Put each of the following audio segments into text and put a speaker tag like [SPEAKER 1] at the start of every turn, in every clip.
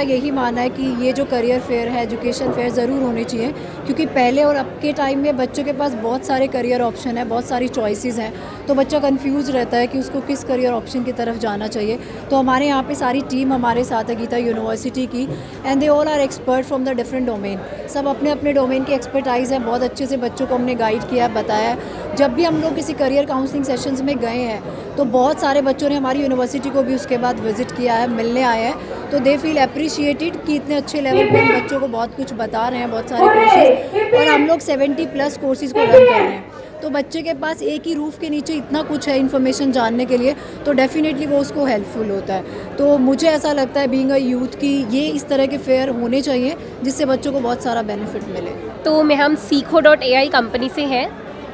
[SPEAKER 1] यही मानना है कि ये जो करियर फेयर है, एजुकेशन फेयर ज़रूर होने चाहिए, क्योंकि पहले और अब के टाइम में बच्चों के पास बहुत सारे करियर ऑप्शन है, बहुत सारी चॉइसेस हैं, तो बच्चा कंफ्यूज रहता है कि उसको किस करियर ऑप्शन की तरफ जाना चाहिए। तो हमारे यहाँ पे सारी टीम हमारे साथ है गीता यूनिवर्सिटी की, and they all are expert from the different domain. सब अपने अपने डोमेन की एक्सपर्टाइज़ है, बहुत अच्छे से बच्चों को हमने गाइड किया, बताया है। जब भी हम लोग किसी करियर काउंसलिंग सेशंस में गए हैं तो बहुत सारे बच्चों ने हमारी यूनिवर्सिटी को भी उसके बाद विज़िट किया है, मिलने आए हैं, तो दे फील अप्रिशिएटेड कि इतने अच्छे लेवल पे हम बच्चों को बहुत कुछ बता रहे हैं, बहुत सारे कोर्सेज, और हम लोग 70+ कोर्सेज को रन कर रहे हैं। तो बच्चे के पास एक ही रूफ़ के नीचे इतना कुछ है इन्फॉर्मेशन जानने के लिए, तो डेफिनेटली वो उसको हेल्पफुल होता है। तो मुझे ऐसा लगता है बीइंग अ यूथ की ये इस तरह के फेयर होने चाहिए जिससे बच्चों को बहुत सारा बेनिफिट मिले।
[SPEAKER 2] तो हम Seekho.ai कंपनी से हैं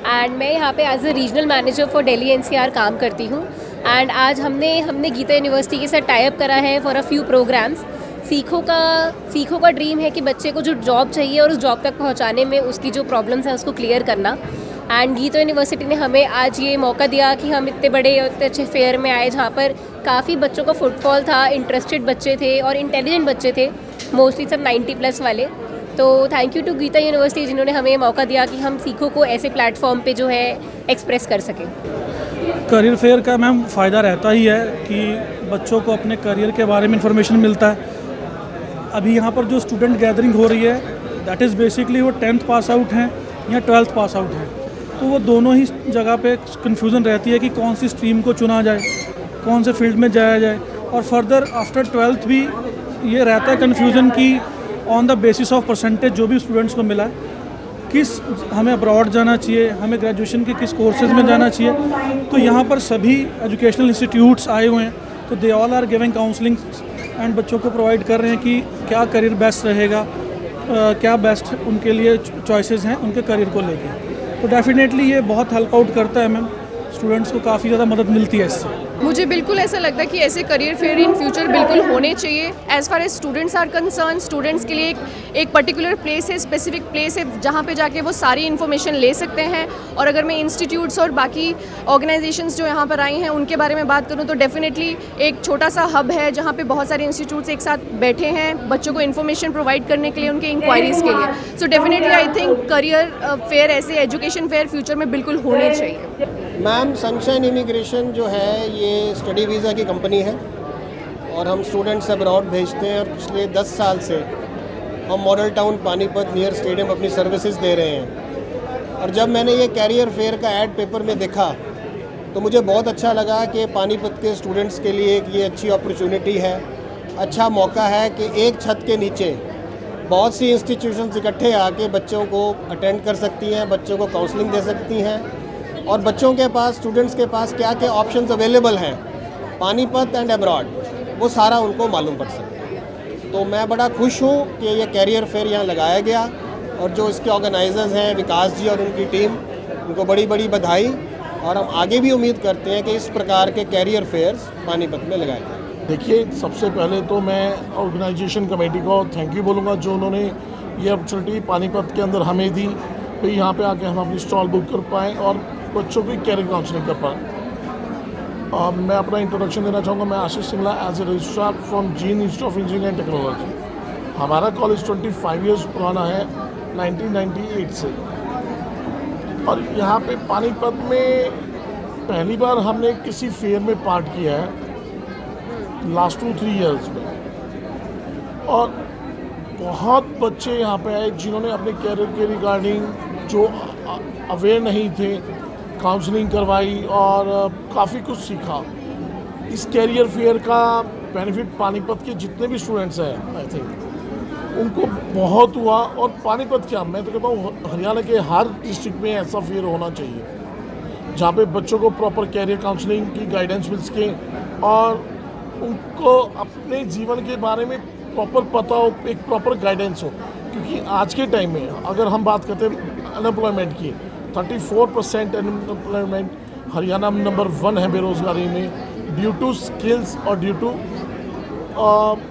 [SPEAKER 2] एंड मैं यहाँ पे as a regional manager for Delhi NCR काम करती हूँ। एंड आज हमने गीता यूनिवर्सिटी के साथ टाई अप करा है फॉर अ फ्यू प्रोग्राम्स। सीखो का ड्रीम है कि बच्चे को जो जॉब चाहिए और उस जॉब तक पहुँचाने में उसकी जो प्रॉब्लम्स हैं उसको क्लियर करना। एंड गीता यूनिवर्सिटी ने हमें आज ये मौका दिया कि हम इतने बड़े और इतने अच्छे फेयर में आए जहाँ पर काफ़ी बच्चों का फुटफॉल था, इंटरेस्टेड बच्चे थे और इंटेलिजेंट बच्चे थे, मोस्टली सब 90+ वाले। तो thank you to Geeta university जिन्होंने हमें मौका दिया कि हम सीखो को ऐसे प्लेटफॉर्म पे जो है एक्सप्रेस कर सकें।
[SPEAKER 3] करियर फेयर का मैम फ़ायदा रहता ही है कि बच्चों को अपने करियर के बारे में इंफॉर्मेशन मिलता है। अभी यहाँ पर जो स्टूडेंट गैदरिंग हो रही है दैट इज़ बेसिकली वो 10th पास आउट हैं या 12th पास आउट हैं, तो वो दोनों ही जगह पे कन्फ्यूज़न रहती है कि कौन सी स्ट्रीम को चुना जाए, कौन से फील्ड में जाया जाए। और फर्दर आफ्टर 12th भी ये रहता है कन्फ्यूज़न कि on the basis of percentage जो भी स्टूडेंट्स को मिला है किस हमें अब्रॉड जाना चाहिए, हमें ग्रेजुएशन के किस कोर्सेज़ में जाना चाहिए। तो यहाँ पर सभी एजुकेशनल इंस्टीट्यूट्स आए हुए हैं, तो they all are giving counselling and बच्चों को प्रोवाइड कर रहे हैं कि क्या करियर बेस्ट रहेगा, क्या बेस्ट उनके लिए चॉइसेस हैं उनके करियर को लेके। तो डेफिनेटली ये बहुत हेल्प आउट करता है मैम, स्टूडेंट्स को काफ़ी ज़्यादा मदद मिलती है इससे।
[SPEAKER 4] मुझे बिल्कुल ऐसा लगता है कि ऐसे करियर फेयर इन फ्यूचर बिल्कुल होने चाहिए। As far as students are concern, students के लिए एक पर्टिकुलर प्लेस है, स्पेसिफिक प्लेस है जहाँ पे जाके वो सारी इन्फॉर्मेशन ले सकते हैं। और अगर मैं इंस्टीट्यूट्स और बाकी ऑर्गेनाइजेशंस जो यहाँ पर आई हैं उनके बारे में बात करूँ तो डेफिनेटली एक छोटा सा हब है जहाँ पे बहुत सारे इंस्टीट्यूट्स एक साथ बैठे हैं बच्चों को इन्फॉर्मेशन प्रोवाइड करने के लिए, उनके इंक्वायरीज़ के लिए। So definitely I think career fair ऐसे एजुकेशन फेयर फ्यूचर में बिल्कुल होने चाहिए।
[SPEAKER 5] मैम सनशाइन इमिग्रेशन जो है ये स्टडी वीज़ा की कंपनी है और हम स्टूडेंट्स अब्रॉड भेजते हैं और पिछले 10 साल से हम model town Panipat near stadium अपनी सर्विसेज दे रहे हैं। और जब मैंने ये कैरियर फेयर का ऐड पेपर में देखा तो मुझे बहुत अच्छा लगा कि पानीपत के स्टूडेंट्स के लिए एक ये अच्छी अपॉर्चुनिटी है, अच्छा मौका है कि एक छत के नीचे बहुत सी इंस्टीट्यूशंस इकट्ठे आके बच्चों को अटेंड कर सकती हैं, बच्चों को काउंसलिंग दे सकती हैं और बच्चों के पास, स्टूडेंट्स के पास क्या क्या ऑप्शंस अवेलेबल हैं पानीपत एंड अब्रॉड वो सारा उनको मालूम पड़ सकता है। तो मैं बड़ा खुश हूँ कि ये कैरियर फेयर यहाँ लगाया गया और जो इसके ऑर्गेनाइजर्स हैं विकास जी और उनकी टीम, उनको बड़ी बड़ी बधाई। और हम आगे भी उम्मीद करते हैं कि इस प्रकार के कैरियर फेयर्स पानीपत में लगाए जाएँ।
[SPEAKER 6] देखिए, सबसे पहले तो मैं ऑर्गेनाइजेशन कमेटी को थैंक यू बोलूँगा जो उन्होंने ये अपॉर्चुनिटी पानीपत के अंदर हमें दी कि यहाँ पे आके हम अपनी स्टॉल बुक कर पाएँ और बच्चों की कैरियर काउंसलिंग कर पाएँ। मैं अपना इंट्रोडक्शन देना चाहूँगा। मैं Ashish Singla as a registrar from Jind institute of engineering and technology. हमारा कॉलेज 25 ईयर्स पुराना है, 1998 से। और यहाँ पे पानीपत में पहली बार हमने किसी फेयर में पार्ट किया है लास्ट 2-3 ईयर्स में। और बहुत बच्चे यहाँ पे आए जिन्होंने अपने कैरियर के रिगार्डिंग जो अवेयर नहीं थे, काउंसलिंग करवाई और काफ़ी कुछ सीखा। इस कैरियर फेयर का बेनिफिट पानीपत के जितने भी स्टूडेंट्स हैं आई थिंक उनको बहुत हुआ। और पानीपत क्या, मैं तो कहता हूँ हरियाणा के हर डिस्ट्रिक्ट में ऐसा फेयर होना चाहिए जहाँ पे बच्चों को प्रॉपर कैरियर काउंसलिंग की गाइडेंस मिल सके और उनको अपने जीवन के बारे में प्रॉपर पता हो, एक प्रॉपर गाइडेंस हो। क्योंकि आज के टाइम में अगर हम बात करते हैं अनएम्प्लॉयमेंट की, 34% अनएम्प्लॉयमेंट, हरियाणा नंबर 1 है बेरोज़गारी में ड्यू टू स्किल्स और due to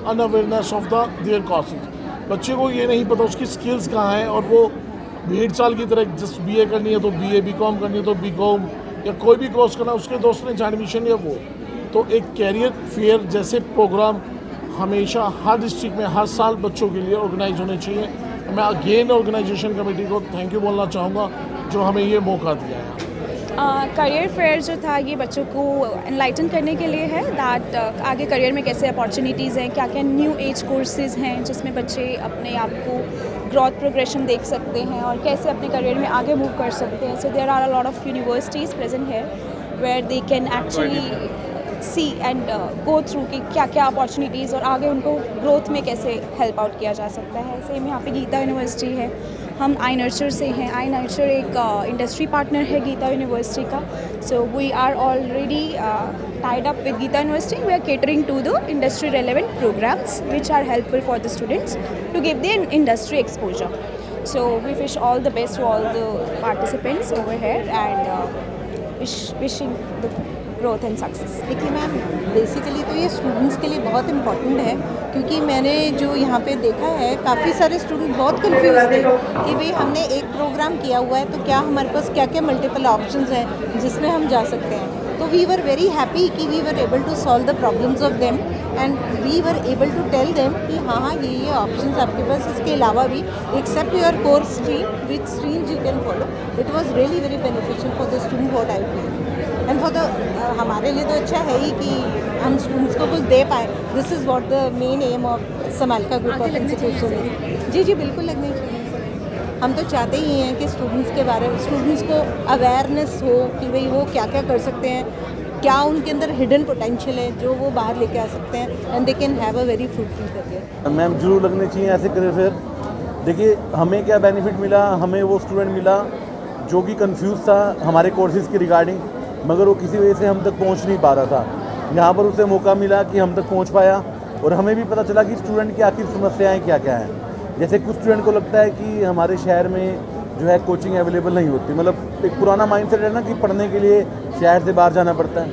[SPEAKER 6] unawareness of the their causes. बच्चे को ये नहीं पता उसकी स्किल्स कहाँ हैं और वो भेड़ चाल की तरह जस्ट BA करनी है तो BA, BCom करनी है तो BCom या कोई भी कोर्स करना, उसके दोस्त ने एडमिशन या वो। तो एक कैरियर फेयर जैसे प्रोग्राम हमेशा हर डिस्ट्रिक्ट में हर साल बच्चों के लिए ऑर्गेनाइज होने चाहिए। मैं अगेन ऑर्गेनाइजेशन कमेटी को थैंक यू बोलना चाहूँगा जो हमें ये मौका दिया है।
[SPEAKER 7] करियर फेयर जो था ये बच्चों को एनलाइटन करने के लिए है दैट आगे करियर में कैसे अपॉर्चुनिटीज़ हैं, क्या क्या न्यू एज कोर्सेज़ हैं जिसमें बच्चे अपने आप को ग्रोथ प्रोग्रेशन देख सकते हैं और कैसे अपने करियर में आगे मूव कर सकते हैं। So there are a lot of universities present here where they can actually see and go through कि क्या क्या अपॉर्चुनिटीज़ और आगे उनको ग्रोथ में कैसे हेल्प आउट किया जा सकता है। सेम यहाँ पे गीता यूनिवर्सिटी है, हम आई नर्चर से हैं। आई नर्चर एक इंडस्ट्री पार्टनर है गीता यूनिवर्सिटी का। So we are already tied up with Geeta university. We are catering to the industry relevant programmes which are helpful for the students to give the industry exposure. So we wish all the best to all the participants over here and wishing the growth and success.
[SPEAKER 8] देखिए ma'am, basically तो ये students के लिए बहुत important है क्योंकि मैंने जो यहाँ पे देखा है काफ़ी सारे स्टूडेंट बहुत कंफ्यूज थे कि भाई हमने एक प्रोग्राम किया हुआ है तो क्या हमारे पास क्या क्या मल्टीपल ऑप्शंस हैं जिसमें हम जा सकते हैं। तो वी वर वेरी हैप्पी कि we were able to solve the problems of them and we were able to tell them कि हाँ ये ऑप्शंस आपके पास, इसके अलावा भी except your course stream which streams you can follow. It was really very beneficial for the student what I feel and for the हमारे लिए तो अच्छा है ही कि हम स्टूडेंट्स को कुछ दे पाए। This is what the main aim of Samalkha group of institution. जी बिल्कुल लगनी चाहिए। हम तो चाहते ही हैं कि स्टूडेंट्स के बारे में स्टूडेंट्स को अवेयरनेस हो कि भाई वो क्या क्या कर सकते हैं, क्या उनके अंदर हिडन पोटेंशियल है जो वो बाहर लेके आ सकते हैं and they can have a very fruitful career.
[SPEAKER 9] Ma'am जरूर लगने चाहिए ऐसे करियर फेयर। देखिए हमें क्या बेनिफिट मिला, हमें वो स्टूडेंट मिला जो कि कंफ्यूज था हमारे कोर्सेज़ के रिगार्डिंग, मगर वो किसी वजह से हम तक पहुंच नहीं पा रहा था। यहाँ पर उसे मौका मिला कि हम तक पहुंच पाया और हमें भी पता चला कि स्टूडेंट की आखिर समस्याएं क्या क्या हैं। जैसे कुछ स्टूडेंट को लगता है कि हमारे शहर में जो है कोचिंग अवेलेबल नहीं होती, मतलब एक पुराना माइंडसेट है ना कि पढ़ने के लिए शहर से बाहर जाना पड़ता है,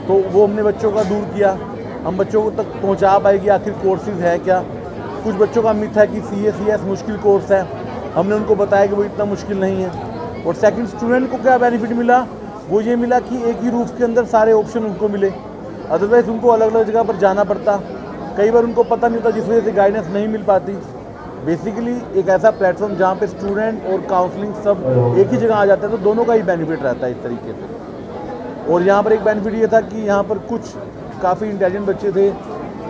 [SPEAKER 9] तो वो हमने बच्चों का दूर किया। हम बच्चों को तक पहुँचा पाए कि आखिर कोर्सेज़ है क्या। कुछ बच्चों का मिथ है कि CA मुश्किल कोर्स है, हमने उनको बताया कि वो इतना मुश्किल नहीं है। और सेकंड स्टूडेंट को क्या बेनिफिट मिला, वो ये मिला कि एक ही रूफ के अंदर सारे ऑप्शन उनको मिले, अदरवाइज़ उनको अलग अलग जगह पर जाना पड़ता, कई बार उनको पता नहीं होता जिस वजह से गाइडेंस नहीं मिल पाती। बेसिकली एक ऐसा प्लेटफॉर्म जहाँ पे स्टूडेंट और काउंसलिंग सब एक ही जगह आ जाते हैं, तो दोनों का ही बेनिफिट रहता है इस तरीके से। और यहाँ पर एक बेनिफिट ये था कि यहाँ पर कुछ काफ़ी इंटेलिजेंट बच्चे थे,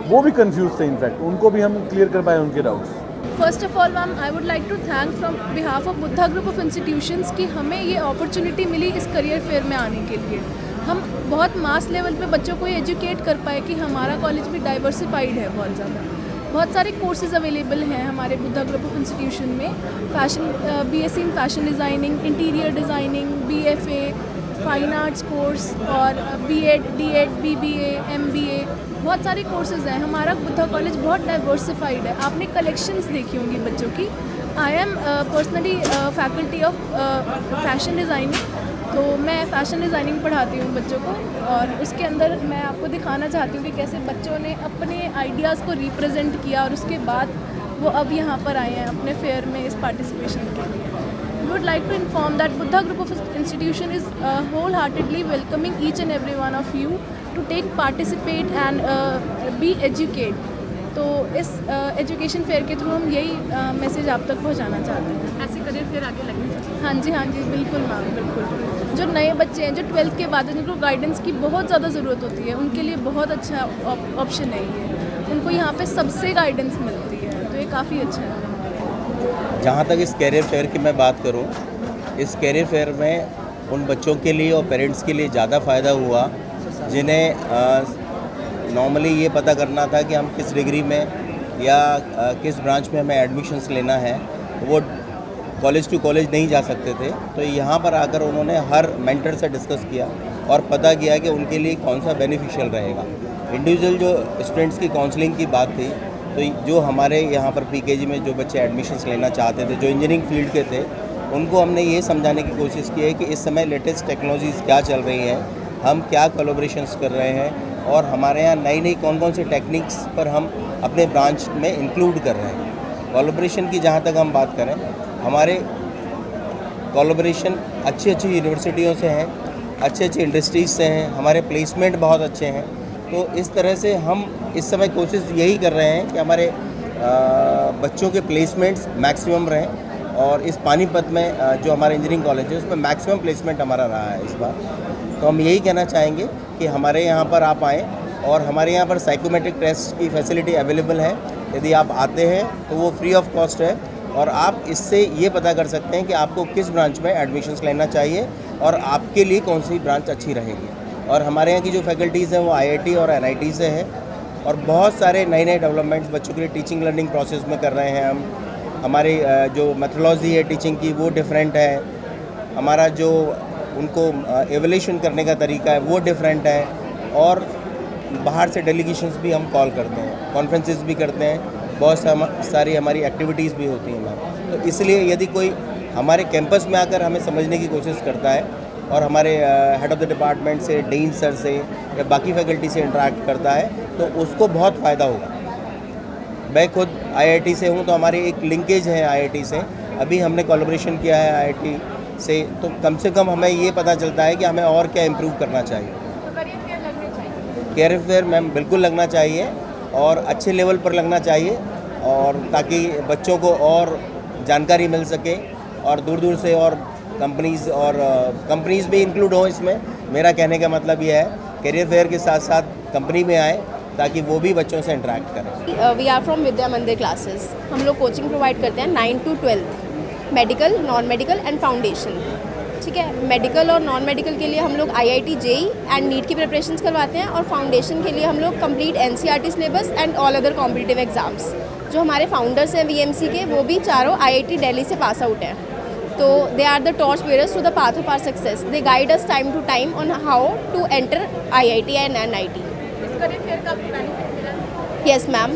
[SPEAKER 9] वो भी कंफ्यूज थे, इनफैक्ट उनको भी हम क्लियर कर पाए उनके doubts.
[SPEAKER 10] First of all ma'am I would like to thank from behalf of Buddha group of institutions कि हमें ये अपॉर्चुनिटी मिली इस करियर फेयर में आने के लिए। हम बहुत मास लेवल पे बच्चों को एजुकेट कर पाए कि हमारा कॉलेज भी डाइवर्सिफाइड है बहुत ज़्यादा। बहुत सारे कोर्सेज अवेलेबल हैं हमारे बुद्धा ग्रुप ऑफ इंस्टीट्यूशन में। Fashion BSc in fashion designing, interior designing, BFA, fine arts course और B.Ed, D.Ed, BBA, MBA, बहुत सारे कोर्सेज़ हैं। हमारा बुद्धा कॉलेज बहुत डाइवर्सिफाइड है। आपने कलेक्शंस देखी होंगी बच्चों की। I am personally faculty of fashion designing, तो मैं फ़ैशन डिज़ाइनिंग पढ़ाती हूँ बच्चों को। और उसके अंदर मैं आपको दिखाना चाहती हूँ कि कैसे बच्चों ने अपने आइडियाज़ को रिप्रेजेंट किया और उसके बाद वो अब यहाँ पर आए हैं अपने फेयर में इस पार्टिसिपेशन के लिए। We would like to inform that Buddha Group of Institution is wholeheartedly welcoming each and every one of you to take participate and be educated. तो इस एजुकेशन फेयर के थ्रू हम यही मैसेज आप तक पहुंचाना चाहते हैं। ऐसे करियर फेयर आगे लगने चाहिए। हाँ जी बिल्कुल मैम, बिल्कुल। जो नए बच्चे हैं जो 12th के बाद जिनको गाइडेंस की बहुत ज़्यादा ज़रूरत होती है, उनके लिए बहुत अच्छा ऑप्शन है ये। उनको यहाँ पे सबसे गाइडेंस मिलती है, तो ये काफ़ी अच्छा है।
[SPEAKER 11] जहाँ तक इस कैरियर फेयर की मैं बात करूँ, इस कैरियर फेयर में उन बच्चों के लिए और पेरेंट्स के लिए ज़्यादा फ़ायदा हुआ जिन्हें नॉर्मली ये पता करना था कि हम किस डिग्री में या किस ब्रांच में हमें एडमिशन्स लेना है, वो कॉलेज टू कॉलेज नहीं जा सकते थे। तो यहाँ पर आकर उन्होंने हर मेंटर से डिस्कस किया और पता किया कि उनके लिए कौन सा बेनिफिशियल रहेगा। इंडिविजुअल जो स्टूडेंट्स की काउंसलिंग की बात थी, तो जो हमारे यहाँ पर PKG में जो बच्चे एडमिशन्स लेना चाहते थे, जो इंजीनियरिंग फील्ड के थे, उनको हमने ये समझाने की कोशिश की है कि इस समय लेटेस्ट टेक्नोलॉजीज़ क्या चल रही हैं, हम क्या कोलैबोरेशंस कर रहे हैं और हमारे यहाँ नई नई कौन कौन सी टेक्निक्स पर हम अपने ब्रांच में इंक्लूड कर रहे हैं। कोलैबोरेशन की जहाँ तक हम बात करें, हमारे कोलैबोरेशन अच्छी अच्छी यूनिवर्सिटियों से हैं, अच्छे अच्छे इंडस्ट्रीज़ से हैं, हमारे प्लेसमेंट बहुत अच्छे हैं। तो इस तरह से हम इस समय कोशिश यही कर रहे हैं कि हमारे बच्चों के प्लेसमेंट्स मैक्सिमम रहें, और इस पानीपत में जो हमारा इंजीनियरिंग कॉलेज है उसमें मैक्सिमम प्लेसमेंट हमारा रहा है इस बार। तो हम यही कहना चाहेंगे कि हमारे यहाँ पर आप आएँ, और हमारे यहाँ पर साइकोमेट्रिक टेस्ट की फैसिलिटी अवेलेबल है। यदि आप आते हैं तो वो फ्री ऑफ कॉस्ट है, और आप इससे ये पता कर सकते हैं कि आपको किस ब्रांच में एडमिशन्स लेना चाहिए और आपके लिए कौन सी ब्रांच अच्छी रहेगी। और हमारे यहाँ की जो फैकल्टीज़ हैं वो IIT और NIT से है, और बहुत सारे नए नए डेवलपमेंट्स बच्चों के लिए टीचिंग लर्निंग प्रोसेस में कर रहे हैं हम। हमारी जो मेथोडोलॉजी है टीचिंग की वो डिफरेंट है, हमारा जो उनको एवल्यूशन करने का तरीका है वो डिफरेंट है, और बाहर से डेलीगेशंस भी हम कॉल करते हैं, कॉन्फ्रेंसेस भी करते हैं, बहुत सारी हमारी एक्टिविटीज़ भी होती हैं मैम। तो इसलिए यदि कोई हमारे कैंपस में आकर हमें समझने की कोशिश करता है और हमारे हेड ऑफ़ द डिपार्टमेंट से, डीन सर से या बाकी फैकल्टी से इंटरेक्ट करता है तो उसको बहुत फ़ायदा होगा। मैं खुद IIT से हूँ, तो हमारी एक लिंकेज है IIT से, अभी हमने कोलैबोरेशन किया है IIT से, तो कम से कम हमें ये पता चलता है कि हमें और क्या इम्प्रूव करना चाहिए। कैरियर फेयर मैम बिल्कुल लगना चाहिए, और अच्छे लेवल पर लगना चाहिए, और ताकि बच्चों को और जानकारी मिल सके, और दूर दूर से और कंपनीज़ भी इंक्लूड हो इसमें। मेरा कहने का मतलब ये है कैरियर फेयर के साथ साथ कंपनी में आए ताकि वो भी बच्चों से इंटरेक्ट करें।
[SPEAKER 12] वी आर फ्रॉम विद्या मंदिर क्लासेस। हम लोग कोचिंग प्रोवाइड करते हैं 9 to 12, medical, non medical and foundation. ठीक है, मेडिकल और नॉन मेडिकल के लिए हम लोग IIT JEE एंड नीट की प्रिपरेशंस करवाते हैं, और फाउंडेशन के लिए हम लोग complete NCERT syllabus and all other competitive exams. जो हमारे फाउंडर्स हैं VMC के, वो भी चारों IIT दिल्ली से पास आउट हैं, तो they are the torch bearers to the path of our success. They guide us time to time on how to enter IIT and NIT। Yes ma'am,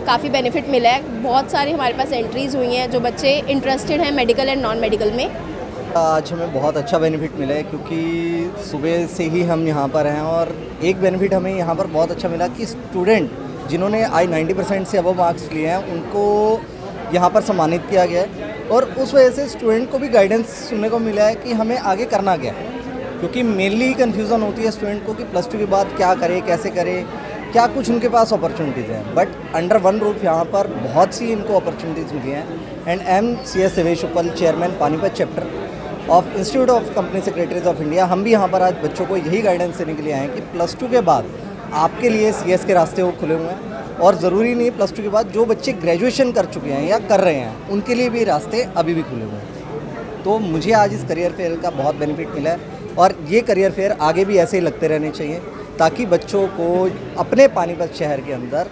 [SPEAKER 12] काफ़ी बेनिफिट मिला है। बहुत सारी हमारे पास एंट्रीज़ हुई हैं जो बच्चे इंटरेस्टेड हैं मेडिकल एंड नॉन मेडिकल में।
[SPEAKER 13] आज हमें बहुत अच्छा बेनिफिट मिला है, क्योंकि सुबह से ही हम यहाँ पर हैं, और एक बेनिफिट हमें यहाँ पर बहुत अच्छा मिला कि स्टूडेंट जिन्होंने 90% से अबव मार्क्स लिए हैं उनको यहाँ पर सम्मानित किया गया है, और उस वजह से स्टूडेंट को भी गाइडेंस सुनने को मिला है कि हमें आगे करना क्या है। क्योंकि मेनली कन्फ्यूज़न होती है स्टूडेंट को कि +2 के बाद क्या करे, कैसे करे, क्या कुछ उनके पास अपॉर्चुनिटीज़ हैं। बट अंडर वन रूफ यहाँ पर बहुत सी इनको अपॉर्चुनिटीज़ मिली हैं। एंड CS देवेश उपल, chairman Panipat chapter of institute of company secretaries of India, हम भी यहाँ पर आज बच्चों को यही गाइडेंस देने के लिए आए हैं कि +2 के बाद आपके लिए CS के रास्ते वो खुले हुए हैं, और ज़रूरी नहीं +2 के बाद जो बच्चे ग्रेजुएशन कर चुके हैं या कर रहे हैं उनके लिए भी रास्ते अभी भी खुले हुए हैं। तो मुझे आज इस करियर फेयर का बहुत बेनिफिट मिला है, और ये करियर फेयर आगे भी ऐसे ही लगते रहने चाहिए ताकि बच्चों को अपने पानीपत शहर के अंदर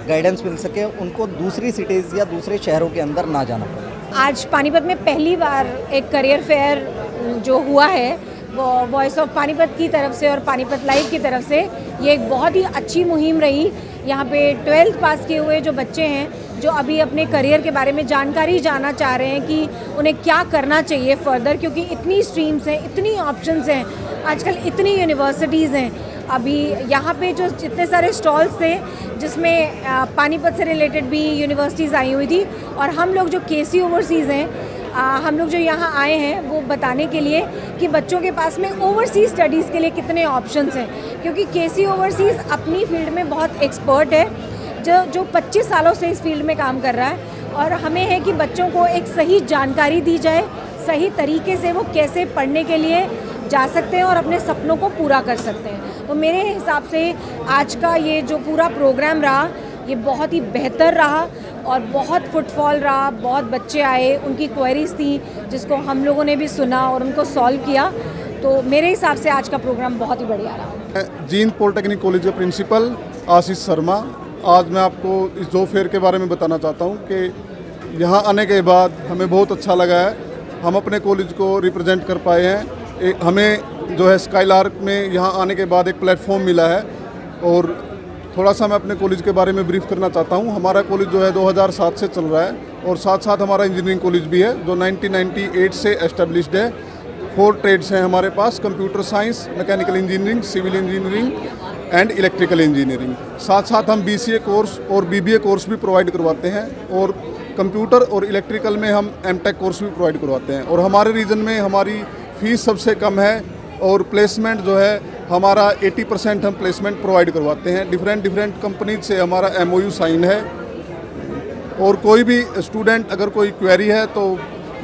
[SPEAKER 13] गाइडेंस मिल सके, उनको दूसरी सिटीज़ या दूसरे शहरों के अंदर ना जाना पड़े।
[SPEAKER 14] आज पानीपत में पहली बार एक करियर फेयर जो हुआ है वो वॉइस ऑफ पानीपत की तरफ से और पानीपत लाइव की तरफ से, ये एक बहुत ही अच्छी मुहिम रही। यहाँ पे 12th पास किए हुए जो बच्चे हैं, जो अभी अपने करियर के बारे में जानकारी जानना चाह रहे हैं कि उन्हें क्या करना चाहिए फर्दर, क्योंकि इतनी स्ट्रीम्स हैं, इतनी ऑप्शंस हैं, आजकल इतनी यूनिवर्सिटीज़ हैं। अभी यहाँ पे जो जितने सारे स्टॉल्स थे जिसमें पानीपत से रिलेटेड भी यूनिवर्सिटीज़ आई हुई थी, और हम लोग जो KC ओवरसीज़ हैं, हम लोग जो यहाँ आए हैं वो बताने के लिए कि बच्चों के पास में ओवरसीज़ स्टडीज़ के लिए कितने ऑप्शंस हैं, क्योंकि KC ओवरसीज़ अपनी फील्ड में बहुत एक्सपर्ट है, जो 25 सालों से इस फील्ड में काम कर रहा है, और हमें है कि बच्चों को एक सही जानकारी दी जाए, सही तरीके से वो कैसे पढ़ने के लिए जा सकते हैं और अपने सपनों को पूरा कर सकते हैं। तो मेरे हिसाब से आज का ये जो पूरा प्रोग्राम रहा, ये बहुत ही बेहतर रहा, और बहुत फुटफॉल रहा। बहुत बच्चे आए, उनकी क्वेरीज थी जिसको हम लोगों ने भी सुना और उनको सॉल्व किया। तो मेरे हिसाब से आज का प्रोग्राम बहुत ही बढ़िया रहा।
[SPEAKER 15] जींद पॉलिटेक्निक कॉलेज के प्रिंसिपल आशीष शर्मा, आज मैं आपको इस जॉब फेयर के बारे में बताना चाहता हूँ कि यहाँ आने के बाद हमें बहुत अच्छा लगा है। हम अपने कॉलेज को रिप्रेजेंट कर पाए हैं। हमें जो है स्काईलार्क में यहाँ आने के बाद एक प्लेटफॉर्म मिला है। और थोड़ा सा मैं अपने कॉलेज के बारे में ब्रीफ करना चाहता हूँ। हमारा कॉलेज जो है 2007 से चल रहा है, और साथ साथ हमारा इंजीनियरिंग कॉलेज भी है जो 1998 से एस्टेब्लिश्ड है। 4 ट्रेड्स हैं हमारे पास: computer science, mechanical engineering, civil engineering and electrical engineering. साथ साथ हम BCA कोर्स और BBA कोर्स भी प्रोवाइड करवाते हैं, और कंप्यूटर और इलेक्ट्रिकल में हम MTech कोर्स भी प्रोवाइड करवाते हैं। और हमारे रीजन में हमारी फ़ीस सबसे कम है, और प्लेसमेंट जो है हमारा 80% हम प्लेसमेंट प्रोवाइड करवाते हैं। डिफरेंट कंपनी से हमारा MOU साइन है, और कोई भी स्टूडेंट अगर कोई क्वेरी है तो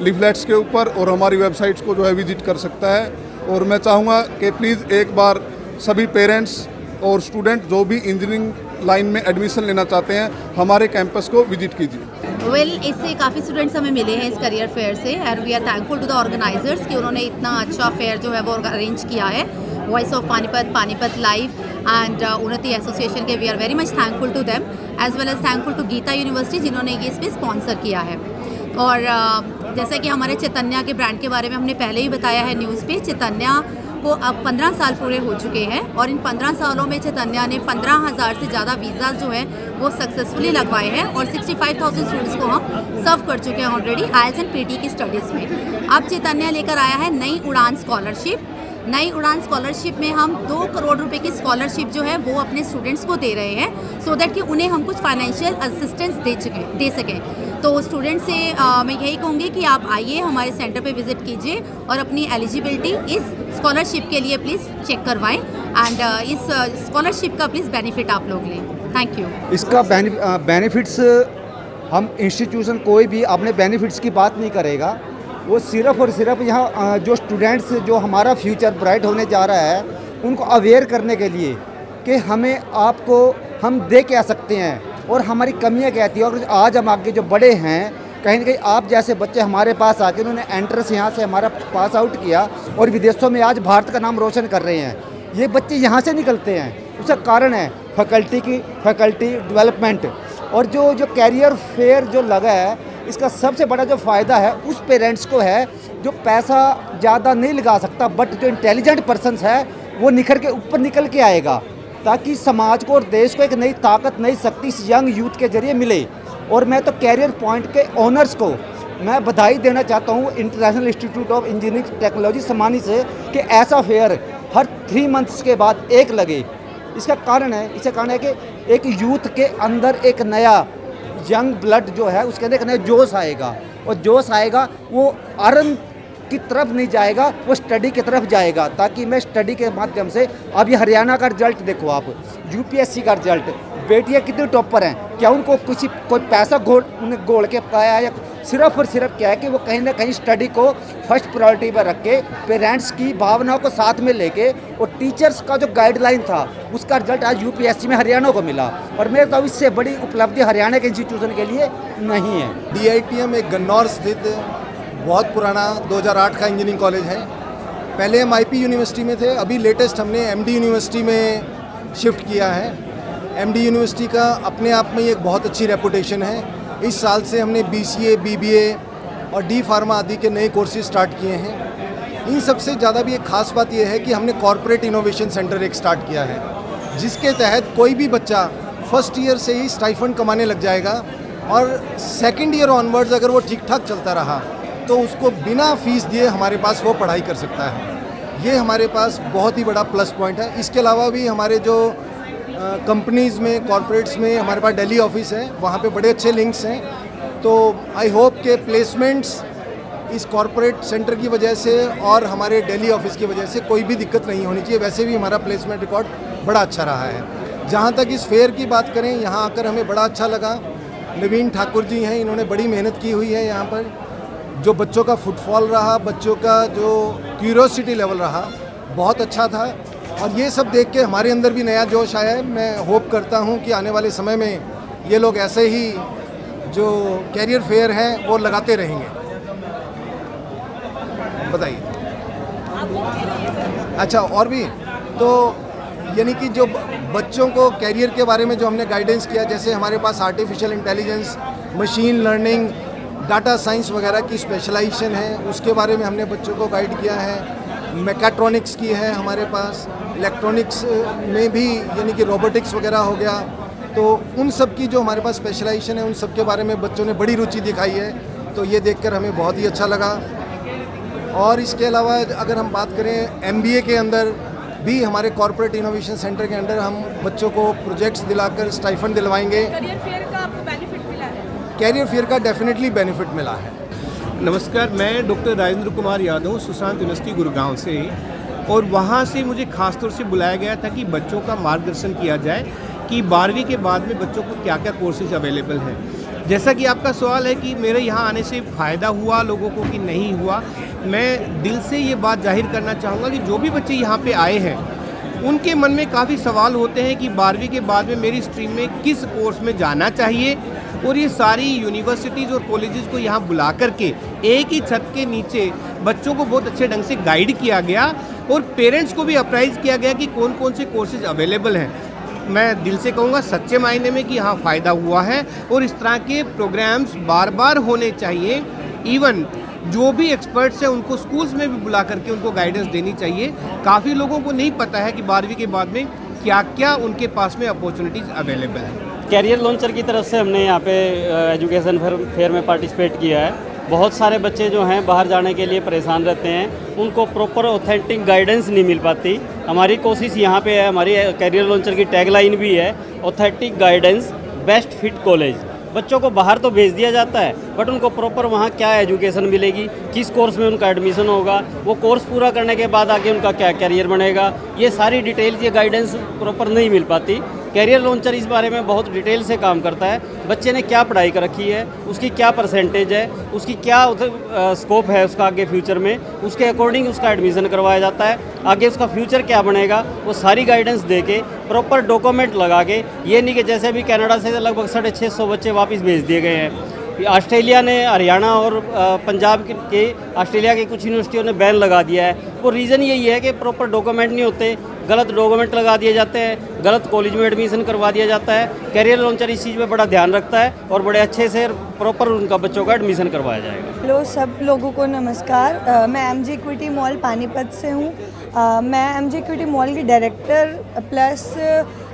[SPEAKER 15] लीफलेट्स के ऊपर और हमारी वेबसाइट्स को जो है विजिट कर सकता है। और मैं चाहूँगा कि प्लीज़ एक बार सभी पेरेंट्स और स्टूडेंट जो भी इंजीनियरिंग लाइन में एडमिशन लेना चाहते हैं हमारे कैंपस को विजिट कीजिए।
[SPEAKER 16] इससे काफ़ी स्टूडेंट्स हमें मिले हैं इस करियर फेयर से, and we are thankful to the organisers कि उन्होंने इतना अच्छा फेयर जो है वो अरेंज किया है। Voice of Panipat, Panipat live and Unnati association के we are very much thankful to them, as well as thankful to Geeta university जिन्होंने ये इसमें स्पॉन्सर किया है। और जैसा कि हमारे चैतन्या के ब्रांड के बारे में हमने पहले ही बताया है न्यूज़ पे, चैतन्या को अब 15 साल पूरे हो चुके हैं, और इन 15 सालों में चैतन्या ने 15,000 से ज़्यादा वीज़ा जो है वो सक्सेसफुली लगवाए हैं, और 65,000 स्टूडेंट्स को हम सर्व कर चुके हैं ऑलरेडी IELTS एंड PT की स्टडीज़ में। अब चैतन्या लेकर आया है नई उड़ान स्कॉलरशिप। नई उड़ान स्कॉलरशिप में हम 2 करोड़ रुपए की स्कॉलरशिप जो है वो अपने स्टूडेंट्स को दे रहे हैं, सो दैट कि उन्हें हम कुछ फाइनेंशियल असिस्टेंस दे सकें। तो स्टूडेंट से मैं यही कहूँगी कि आप आइए, हमारे सेंटर पे विज़िट कीजिए और अपनी एलिजिबिलिटी इस स्कॉलरशिप के लिए प्लीज़ चेक करवाएं, एंड इस स्कॉलरशिप का प्लीज़ बेनिफिट आप लोग लें। Thank you.
[SPEAKER 17] इसका बेनिफिट्स हम इंस्टीट्यूशन कोई भी अपने बेनिफिट्स की बात नहीं करेगा, वो सिर्फ़ और सिर्फ यहाँ जो स्टूडेंट्स जो हमारा फ्यूचर ब्राइट होने जा रहा है उनको अवेयर करने के लिए कि हमें आपको हम दे क्या सकते हैं और हमारी कमियाँ क्या थी। और आज हम आगे जो बड़े हैं, कहीं ना कहीं आप जैसे बच्चे हमारे पास आके उन्होंने एंट्रेंस यहाँ से हमारा पास आउट किया और विदेशों में आज भारत का नाम रोशन कर रहे हैं। ये बच्चे यहाँ से निकलते हैं, उसका कारण है फैकल्टी डेवलपमेंट। और जो कैरियर फेयर जो लगा है, इसका सबसे बड़ा जो फ़ायदा है उस पेरेंट्स को है जो पैसा ज़्यादा नहीं लगा सकता, बट जो इंटेलिजेंट पर्सन्स है वो निखर के ऊपर निकल के आएगा, ताकि समाज को और देश को एक नई ताकत, नई शक्ति इस यंग यूथ के जरिए मिले। और मैं तो कैरियर पॉइंट के ओनर्स को मैं बधाई देना चाहता हूँ, international institute of engineering technology Samani से, कि ऐसा फेयर हर 3 मंथ्स के बाद एक लगे। इसका कारण है कि एक यूथ के अंदर एक नया यंग ब्लड जो है उसके अंदर एक नया जोश आएगा, और जोश आएगा वो अर्न की तरफ नहीं जाएगा, वो स्टडी की तरफ जाएगा। ताकि मैं स्टडी के माध्यम से, अभी हरियाणा का रिजल्ट देखो आप, UPSC का रिजल्ट, बेटियां कितने टॉपर हैं, क्या उनको कोई पैसा उन्हें गोल के पाया है, या सिर्फ और सिर्फ क्या है कि वो कहीं ना कहीं स्टडी को फर्स्ट प्रायोरिटी पर रख के पेरेंट्स की भावनाओं को साथ में लेके, और टीचर्स का जो गाइडलाइन था उसका रिजल्ट आज UPSC में हरियाणा को मिला। और मेरे तो इससे बड़ी उपलब्धि हरियाणा के इंस्टीट्यूशन के लिए नहीं है।
[SPEAKER 18] DITM एक गन्नौर स्थित बहुत पुराना 2008 का इंजीनियरिंग कॉलेज है। पहले हम IP यूनिवर्सिटी में थे, अभी लेटेस्ट हमने MD यूनिवर्सिटी में शिफ्ट किया है। MD यूनिवर्सिटी का अपने आप में एक बहुत अच्छी रेपुटेशन है। इस साल से हमने BCA, BBA और D फार्मा आदि के नए कोर्सेज स्टार्ट किए हैं। इन सबसे ज़्यादा भी एक ख़ास बात यह है कि हमने कॉर्पोरेट इनोवेशन सेंटर एक स्टार्ट किया है, जिसके तहत कोई भी बच्चा फर्स्ट ईयर से ही स्टाइफंड कमाने लग जाएगा, और सेकेंड ईयर ऑनवर्ड्स अगर वो ठीक ठाक चलता रहा तो उसको बिना फीस दिए हमारे पास वो पढ़ाई कर सकता है। ये हमारे पास बहुत ही बड़ा प्लस पॉइंट है। इसके अलावा भी हमारे जो कंपनीज़ में, कॉर्पोरेट्स में हमारे पास दिल्ली ऑफिस है, वहाँ पे बड़े अच्छे लिंक्स हैं। तो आई होप के प्लेसमेंट्स इस कॉर्पोरेट सेंटर की वजह से और हमारे दिल्ली ऑफिस की वजह से कोई भी दिक्कत नहीं होनी चाहिए। वैसे भी हमारा प्लेसमेंट रिकॉर्ड बड़ा अच्छा रहा है। जहाँ तक इस फेयर की बात करें, यहाँ आकर हमें बड़ा अच्छा लगा। नवीन ठाकुर जी हैं, इन्होंने बड़ी मेहनत की हुई है। यहाँ पर जो बच्चों का फुटफॉल रहा, बच्चों का जो क्यूरियोसिटी लेवल रहा, बहुत अच्छा था। और ये सब देख के हमारे अंदर भी नया जोश आया है। मैं होप करता हूँ कि आने वाले समय में ये लोग ऐसे ही जो कैरियर फेयर हैं वो लगाते रहेंगे। बताइए। अच्छा, और भी तो यानी कि जो बच्चों को कैरियर के बारे में जो हमने गाइडेंस किया, जैसे हमारे पास artificial intelligence, machine learning, data science वगैरह की स्पेशलाइजेशन है, उसके बारे में हमने बच्चों को गाइड किया है। मैकेट्रॉनिक्स की है हमारे पास, इलेक्ट्रॉनिक्स में भी यानी कि रोबोटिक्स वगैरह हो गया। तो उन सब की जो हमारे पास स्पेशलाइजेशन है, उन सब के बारे में बच्चों ने बड़ी रुचि दिखाई है। तो ये देखकर हमें बहुत ही अच्छा लगा। और इसके अलावा अगर हम बात करें MBA के अंदर भी, हमारे कॉर्पोरेट इनोवेशन सेंटर के अंदर हम बच्चों को प्रोजेक्ट्स दिलाकर स्टाइफंड दिलवाएंगे।
[SPEAKER 7] करियर फेयर का आपको बेनिफिट मिला है?
[SPEAKER 18] कैरियर फेयर का डेफिनेटली बेनिफिट मिला है।
[SPEAKER 19] नमस्कार, मैं डॉक्टर राजेंद्र कुमार यादव, सुशांत यूनिवर्सिटी गुड़गांव से। और वहाँ से मुझे ख़ास तौर से बुलाया गया था कि बच्चों का मार्गदर्शन किया जाए कि 12वीं के बाद में बच्चों को क्या क्या कोर्सेज अवेलेबल हैं। जैसा कि आपका सवाल है कि मेरे यहाँ आने से फ़ायदा हुआ लोगों को कि नहीं हुआ, मैं दिल से ये बात जाहिर करना चाहूँगा कि जो भी बच्चे यहाँ पे आए हैं उनके मन में काफ़ी सवाल होते हैं कि 12वीं के बाद में मेरी स्ट्रीम में किस कोर्स में जाना चाहिए, और ये सारी यूनिवर्सिटीज़ और कॉलेजेस को यहाँ बुला करके एक ही छत के नीचे बच्चों को बहुत अच्छे ढंग से गाइड किया गया और पेरेंट्स को भी अप्राइज़ किया गया कि कौन कौन से कोर्सेज अवेलेबल हैं। मैं दिल से कहूँगा सच्चे मायने में कि हाँ फ़ायदा हुआ है, और इस तरह के प्रोग्राम्स बार बार होने चाहिए। इवन जो भी एक्सपर्ट्स हैं उनको स्कूल्स में भी बुला करके उनको गाइडेंस देनी चाहिए। काफ़ी लोगों को नहीं पता है कि 12वीं के बाद में क्या क्या उनके पास में अपॉर्चुनिटीज़ अवेलेबल है।
[SPEAKER 20] कैरियर लॉन्चर की तरफ से हमने यहाँ पे एजुकेशन फेयर में पार्टिसिपेट किया है। बहुत सारे बच्चे जो हैं बाहर जाने के लिए परेशान रहते हैं, उनको प्रॉपर ऑथेंटिक गाइडेंस नहीं मिल पाती। हमारी कोशिश यहाँ पे है, हमारी कैरियर लॉन्चर की टैगलाइन भी है authentic guidance best fit college. बच्चों को बाहर तो भेज दिया जाता है, बट उनको प्रॉपर वहाँ क्या एजुकेशन मिलेगी, किस कोर्स में उनका एडमिशन होगा, वो कोर्स पूरा करने के बाद आगे उनका क्या करियर बनेगा, ये सारी डिटेल्स, ये गाइडेंस प्रॉपर नहीं मिल पाती। कैरियर लॉन्चर इस बारे में बहुत डिटेल से काम करता है। बच्चे ने क्या पढ़ाई कर रखी है, उसकी क्या परसेंटेज है, उसकी क्या स्कोप है उसका आगे फ्यूचर में, उसके अकॉर्डिंग उसका एडमिशन करवाया जाता है। आगे उसका फ्यूचर क्या बनेगा वो सारी गाइडेंस दे के प्रॉपर डॉक्यूमेंट लगा के, ये नहीं कि जैसे अभी कनाडा से लगभग 650 बच्चे वापस भेज दिए गए हैं। ऑस्ट्रेलिया ने, हरियाणा और पंजाब के ऑस्ट्रेलिया की कुछ यूनिवर्सिटियों ने बैन लगा दिया है। वो रीज़न यही है कि प्रॉपर डॉक्यूमेंट नहीं होते, गलत डॉक्यूमेंट लगा दिए जाते हैं, गलत कॉलेज में एडमिशन करवा दिया जाता है। कैरियर लॉन्चर इस चीज़ में बड़ा ध्यान रखता है और बड़े अच्छे से प्रॉपर उनका बच्चों का एडमिशन करवाया जाएगा।
[SPEAKER 21] हेलो सब लोगों को नमस्कार। मैं एमजे इक्विटी मॉल पानीपत से हूँ। मैं एमजे इक्विटी मॉल की डायरेक्टर प्लस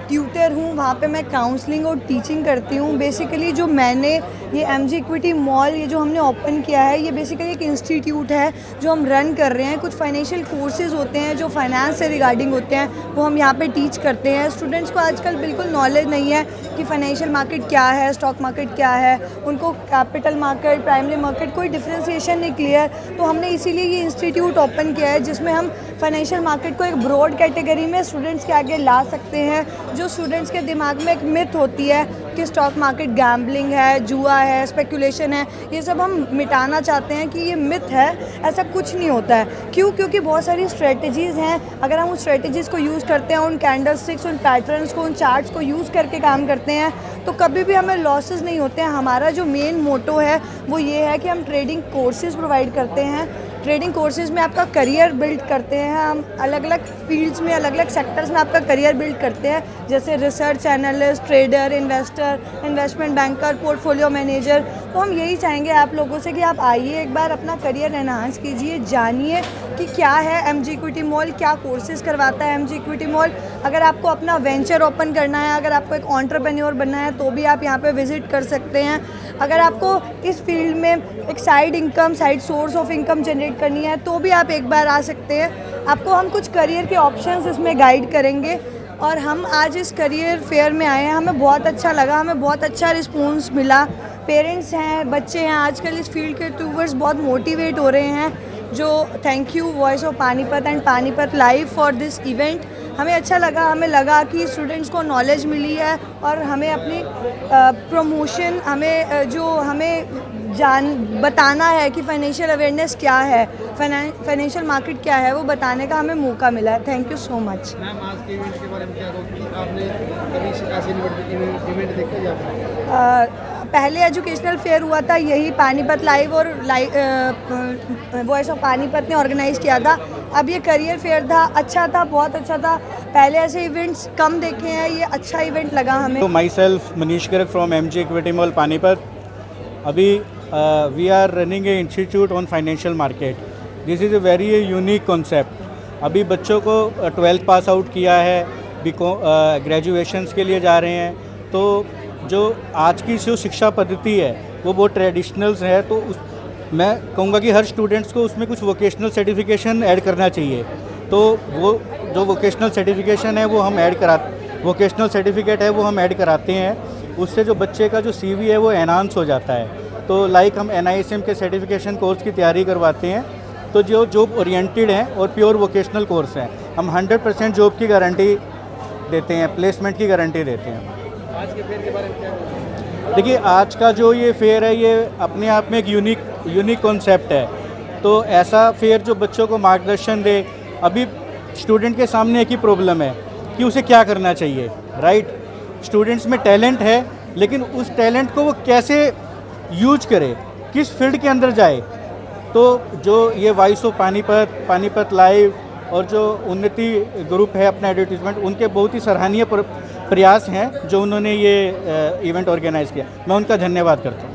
[SPEAKER 21] ट्यूटर हूँ। वहाँ पे मैं काउंसलिंग और टीचिंग करती हूँ। बेसिकली जो मैंने ये एमजे इक्विटी मॉल ये जो हमने ओपन किया है, ये बेसिकली एक इंस्टीट्यूट है जो हम रन कर रहे हैं। कुछ फाइनेंशियल कोर्सेज होते हैं जो फाइनेंस से रिगार्डिंग होते हैं, वो हम यहाँ पे टीच करते हैं। स्टूडेंट्स को आजकल बिल्कुल नॉलेज नहीं है कि फाइनेंशियल मार्केट क्या है, स्टॉक मार्केट क्या है, उनको कैपिटल मार्केट, प्राइमरी मार्केट कोई डिफ्रेंसिएशन नहीं क्लियर। तो हमने इसीलिए ये इंस्टीट्यूट ओपन किया है जिसमें हम फाइनेंशियल मार्केट को एक ब्रॉड कैटेगरी में स्टूडेंट्स के आगे ला सकते हैं। जो स्टूडेंट्स के दिमाग में एक मिथ होती है कि स्टॉक मार्केट गैम्बलिंग है, जुआ है, स्पेकुलेशन है, ये सब हम मिटाना चाहते हैं कि ये मिथ है, ऐसा कुछ नहीं होता है। क्यों? क्योंकि बहुत सारी स्ट्रेटजीज़ हैं। अगर हम उन स्ट्रेटजीज़ को यूज़ करते हैं, उन कैंडलस्टिक्स, उन पैटर्न्स को, उन चार्ट्स को यूज़ करके काम करते हैं, तो कभी भी हमें लॉसेस नहीं होते हैं। हमारा जो मेन मोटो है वो ये है कि हम ट्रेडिंग कोर्सेज़ प्रोवाइड करते हैं। ट्रेडिंग कोर्सेज़ में आपका करियर बिल्ड करते हैं। हम अलग अलग फील्ड्स में, अलग अलग सेक्टर्स में आपका करियर बिल्ड करते हैं, जैसे research analyst, trader, investor, investment banker, portfolio manager. तो हम यही चाहेंगे आप लोगों से कि आप आइए, एक बार अपना करियर एनहांस कीजिए, जानिए कि क्या है एमजे इक्विटी मॉल, क्या कोर्सेज करवाता है एमजे इक्विटी मॉल। अगर आपको अपना वेंचर ओपन करना है, अगर आपको एक एंटरप्रेन्योर बनना है, तो भी आप यहाँ पे विज़िट कर सकते हैं। अगर आपको इस फील्ड में एक side income, side source of income generate करनी है, तो भी आप एक बार आ सकते हैं। आपको हम कुछ करियर के ऑप्शंस इसमें गाइड करेंगे। और हम आज इस करियर फेयर में आए हैं, हमें बहुत अच्छा लगा, हमें बहुत अच्छा रिस्पॉन्स मिला। पेरेंट्स हैं, बच्चे हैं, आजकल इस फील्ड के टूवर्ड्स बहुत मोटिवेट हो रहे हैं। जो thank you voice of Panipat and Panipat live for this event. हमें अच्छा लगा, हमें लगा कि स्टूडेंट्स को नॉलेज मिली है और हमें अपनी प्रमोशन, हमें बताना है कि फाइनेंशियल अवेयरनेस क्या है, फाइनेंशियल मार्केट क्या है, वो बताने का हमें मौका मिला है। Thank you so much.
[SPEAKER 5] Ma'am, आज के इवेंट के बारे में क्या कहोगे? आपने कभी ऐसे इवेंट देखा है आपने?
[SPEAKER 21] पहले एजुकेशनल फेयर हुआ था, यही पानीपत लाइव और वॉइस ऑफ पानीपत ने ऑर्गेनाइज़ किया था। अब ये करियर फेयर था, अच्छा था, बहुत अच्छा था। पहले ऐसे इवेंट्स कम देखे हैं, ये अच्छा इवेंट लगा हमें।
[SPEAKER 22] तो myself Manish Garg from MJ equity mall Panipat. अभी we are running a institute on financial market. This is a very unique concept. अभी बच्चों को 12th पास आउट किया है, ग्रेजुएशंस के लिए जा रहे हैं, तो जो आज की जो शिक्षा पद्धति है वो बहुत ट्रेडिशनल्स है। तो मैं कहूँगा कि हर स्टूडेंट्स को उसमें कुछ वोकेशनल सर्टिफिकेशन ऐड करना चाहिए। तो वो जो वोकेशनल सर्टिफिकेशन है वो हम वोकेशनल सर्टिफिकेट है वो हम ऐड कराते हैं। उससे जो बच्चे का जो CV है वो एनहांस हो जाता है। तो लाइक हम NISM के सर्टिफिकेशन कोर्स की तैयारी करवाते हैं। तो जो जॉब ओरिएंटेड हैं और प्योर वोकेशनल कोर्स हैं। हम 100% जॉब की गारंटी देते हैं, प्लेसमेंट की गारंटी देते हैं।
[SPEAKER 1] आज के फेयर के बारे में क्या?
[SPEAKER 22] देखिए, आज का जो ये फेयर है, ये अपने आप में एक यूनिक कॉन्सेप्ट है। तो ऐसा फेयर जो बच्चों को मार्गदर्शन दे। अभी स्टूडेंट के सामने एक ही प्रॉब्लम है कि उसे क्या करना चाहिए, राइट? स्टूडेंट्स में टैलेंट है, लेकिन उस टैलेंट को वो कैसे यूज करे, किस फील्ड के अंदर जाए। तो जो ये वॉइस ऑफ पानीपत लाइव और जो उन्नति ग्रुप है अपना एडवर्टीजमेंट, उनके बहुत ही सराहनीय प्रयास हैं जो उन्होंने ये इवेंट ऑर्गेनाइज़ किया। मैं उनका धन्यवाद करता हूँ।